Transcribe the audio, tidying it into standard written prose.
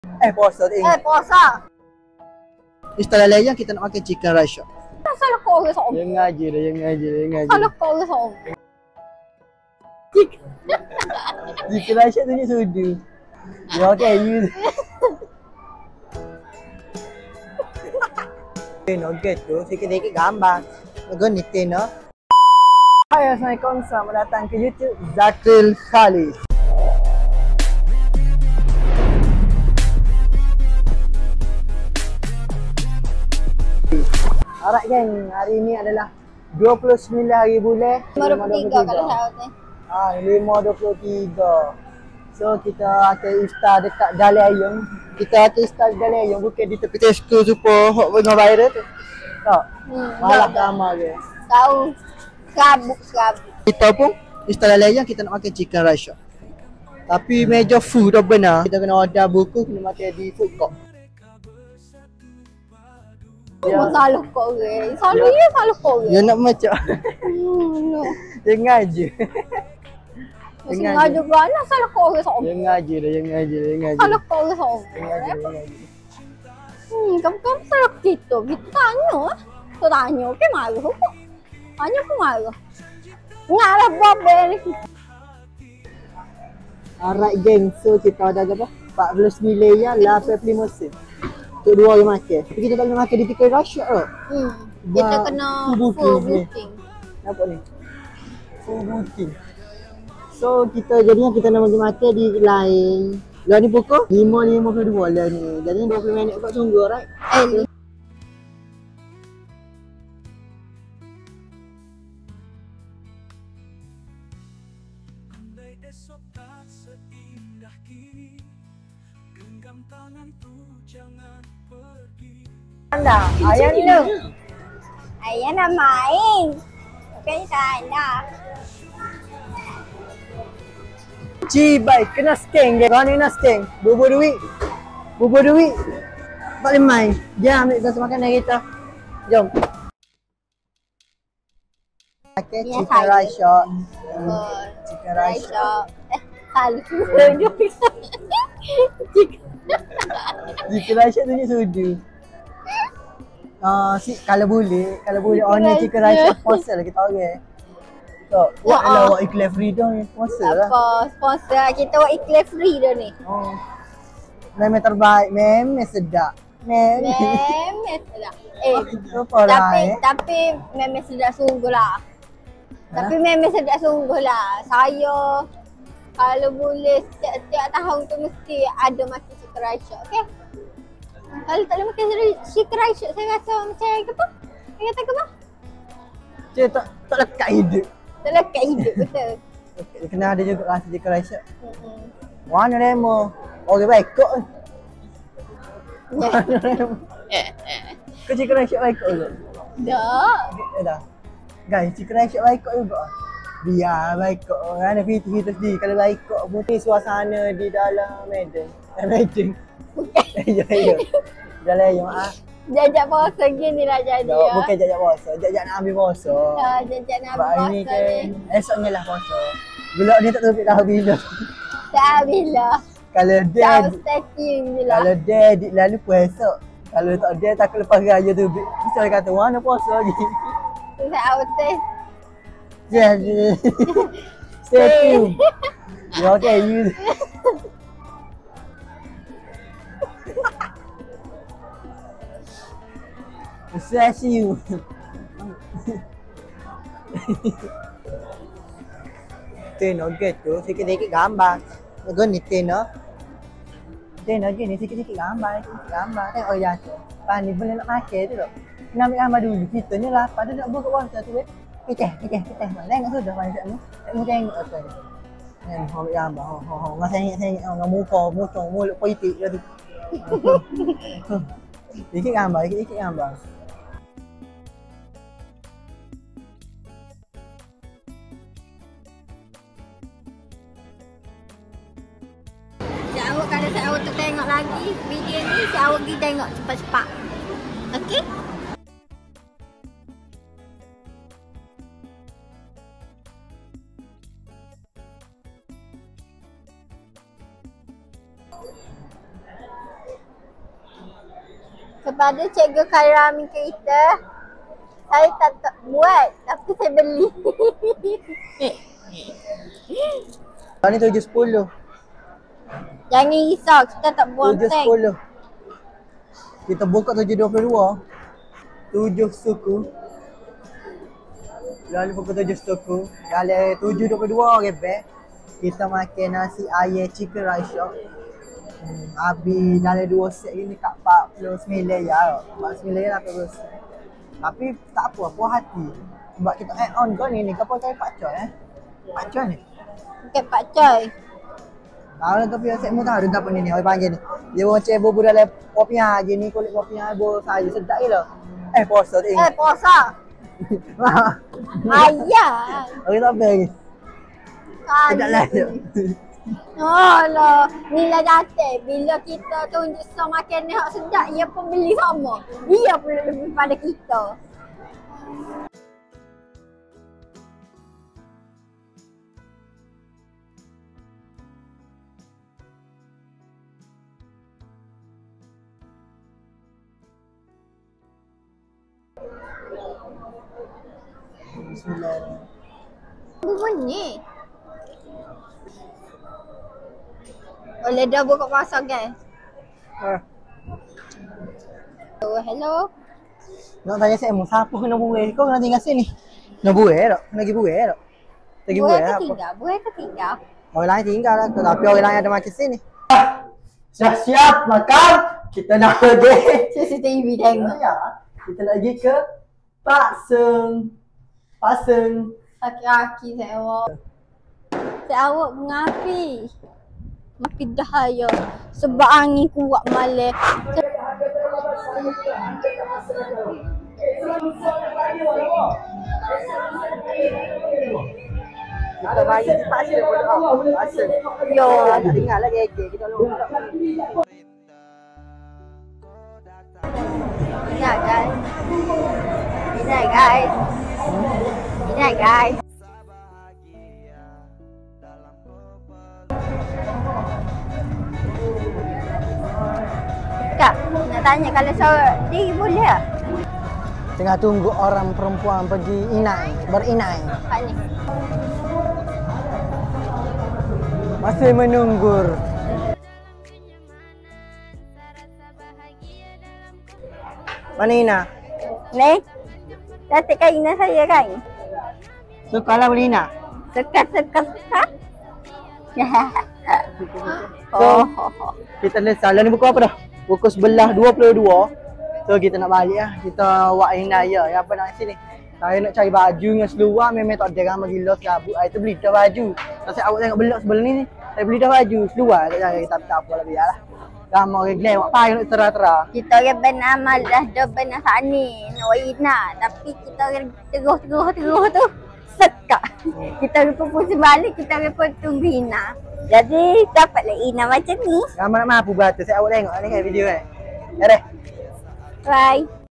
Puasa tak ingat. Puasa. Istilah lain kita nak makan chicken rice shop. Salah kau ke seorang? Yang ngaji dah, yang ngaji. Salah kau ke seorang? Chicken rice shop tu ni sudu. Ya okey, you. Nugget tu sikit-sikit gambar. Nugget ni tena. Hai, Assalamualaikum. Selamat datang ke YouTube Zakril Khalid. Alright geng, hari ini adalah 29 hari bulan 5.23 kalau saya ni. 5.23. So kita akan iftar dekat Jalan Ayung. Kita akan iftar di Jalan Ayung, bukan di tepi Tesco super hot dengan viral tu. Tak? Malah ramai ke. Tahu. Serabut. Kita pun iftar Jalan Ayung kita nak makan chicken rice shop. Tapi meja food dah benar. Kita kena order buku, kena makan di food court. Salah kau ke? Salah kau ke? Ya nak macam. No. Dengar je. Sengaja kerana salah kau ke seorang? Yang ngaji. Salah kau ke seorang? Kamu salah kita. Kita tanya. Kita tanya. Okey marah kok. Tanya aku marah. Ngalah babel ni. Alright geng, so kita ada berapa? 49 ya, 85 sen. Untuk dua orang makan. Tapi kita tak boleh makan di tiket rush tak? Kita kena full booking. Nampak ni? Full booking. So kita jadinya kita nak pergi makan di lain. Lah ni pukul 5.52 lah ni. Jadi 20 minit kot tunggu, right? Esok tak seindah kini, genggam tanganku jangan pergi. Anda, ayah ni. Ayah nak main. Bukan sana. Cibai, kena scan geng. Kau ni nak scan. Bubur duit. Tak boleh main. Jom ambil satu makanan kita. Jom. Okay, Ya, chicken rice shop. Chicken rice shop. Salah. Chicken rice shop tu ni sudu. Kalau boleh owner chicken rice shop sponsor lah kita orang. So, awak iklan free dah ni, sponsor lah. Apa sponsor kita buat iklan free dah ni. Meme terbaik, meme sedap. Meme sedap. Tapi meme sedap sungguh lah. Tapi meme sedap sungguh lah. Saya kalau boleh setiap tahun tu mesti ada makan chicken rice shop, okey? Kalau tak boleh makan chicken rice shop, saya rasa macam apa? Saya kata apa? Cik tak lekat hidup. Tak lekat hidup, betul. Kena ada juga rasa chicken rice shop. Mana demo? Orang baik kok. Mana demo? Kau chicken rice shop baik kok ke? Dah. Guys, chicken rice shop baik kok juga. Biar baik kok. Ada fitur sendiri. Kalau baik kok putih suasana di dalam Medan. Medan. Ya. Jalan ya maaf. Jajak puasa gini lah jadi ya. Bukan jajak puasa. Jajak nak ambil puasa. Jajak nak ambil puasa ni. Esoknya lah puasa. Gelak ni tak tahu dah bila. Tak habis lah. Kalau dia Kalau dia lalu puasa. Kalau tak dia takut lepas raya tu. Bisa kata mana puasa lagi. Tak outtake. Yeah. Stay tuned. Ya okey, you. See you. Nugget tu sikit-sikit gambar. Nugget ni Nugget ni sikit-sikit gambar. Tengok ya tu. Pani boleh nak makan tu tak? Kena ambil gambar dulu. Kita ni lah pada nak buka puasa tu Kita. Tengok sudah mana tak mu. Tengok apa ni. Ambil gambar. Masa sengit dengan muka, mulut politik dia tu. Sikit gambar. Kalau saya awak tak tengok lagi video ni, saya awak pergi tengok cepat-cepat. Okey? Kepada cikgu Kairami kita, saya tak buat tapi saya beli. Ni 7.10. Jangan risau, kita tak buang tank. 7.10. Kita buka 7.22. 7 suku. Lalu pukul 7 suku. Lalu 7.22 rebek. Kita makan nasi ayam chicken rice shop. Habis dalam 2 set ni kat 49 ya. 49 ya 80 sen. Tapi tak apa, puas hati. Sebab kita add on kau ni kau pakai Pak Choy Pak Choy ni. Pakai Pak Choy. Kalau kau pergi set mu tahu dah apa ni orang panggil ni. Dia macam bubur dalam kopi aja ni, kulit kopi aja saya sedap je lah. Puasa tu. Puasa. Ayah. Orang tak apa lagi. Sedap lah tu. Oh lah, ni lah jatuh. Bila kita tunjuk sama makan ni hak sedap, dia pun beli sama. Dia pun lebih pada kita. Bismillah. Bunyi. Boleh dah buka puasa guys. Oh, hello. Nak tanya saya mu siapa kena buih? Kau kena tinggal sini. Nak buih tak? Nak pergi buih tak? Pergi buih apa? Buih ke tinggal? Orang lain tinggal lah, tapi orang lain ada makan sini. Siap-siap makan. Kita nak pergi. CCTV tengok. Ya. Kita nak pergi ke Pak Seng. Pak Seng. Kaki-kaki saya awak. Saya awak mengapi. Makin dahaya sebab angin kuat malam. Kita bayar di Pak Seng pun Pak Seng. Yo, Tak tinggal lagi kita lompat. Ini guys. Ini guys. Ini guys. Kak, nak tanya kalau seorang diri boleh tak? Tengah tunggu orang perempuan pergi inai, berinai. Kak ni. Masih menunggu. Mana Ina? Ni. Datuk kain saya kan? Suka lah beli Ina. Suka. So, kita dah salah ni buku apa dah? Buku sebelah 22. So kita nak balik lah. Kita buat Ina ya. Yang apa nak sini? Saya nak cari baju dengan seluar memang tak ada ramai gila serabut. Saya tu beli dah baju. Kalau saya awak tengok belok sebelah ni, saya beli dah baju. Seluar tak cari tapi tak apa lah biarlah. Ramai orang gila awak payah nak terah-terah. Kita orang beramal dah dah benar saat ni. Nak Ina. Tapi kita orang teruh tu. Sekak. Kita pun pusing balik, kita pun tunggu Ina. Jadi dapatlah Ina macam ni. Ramai nak mampu berata. Saya awak tengok ni kan video kan. Ya dah. Bye.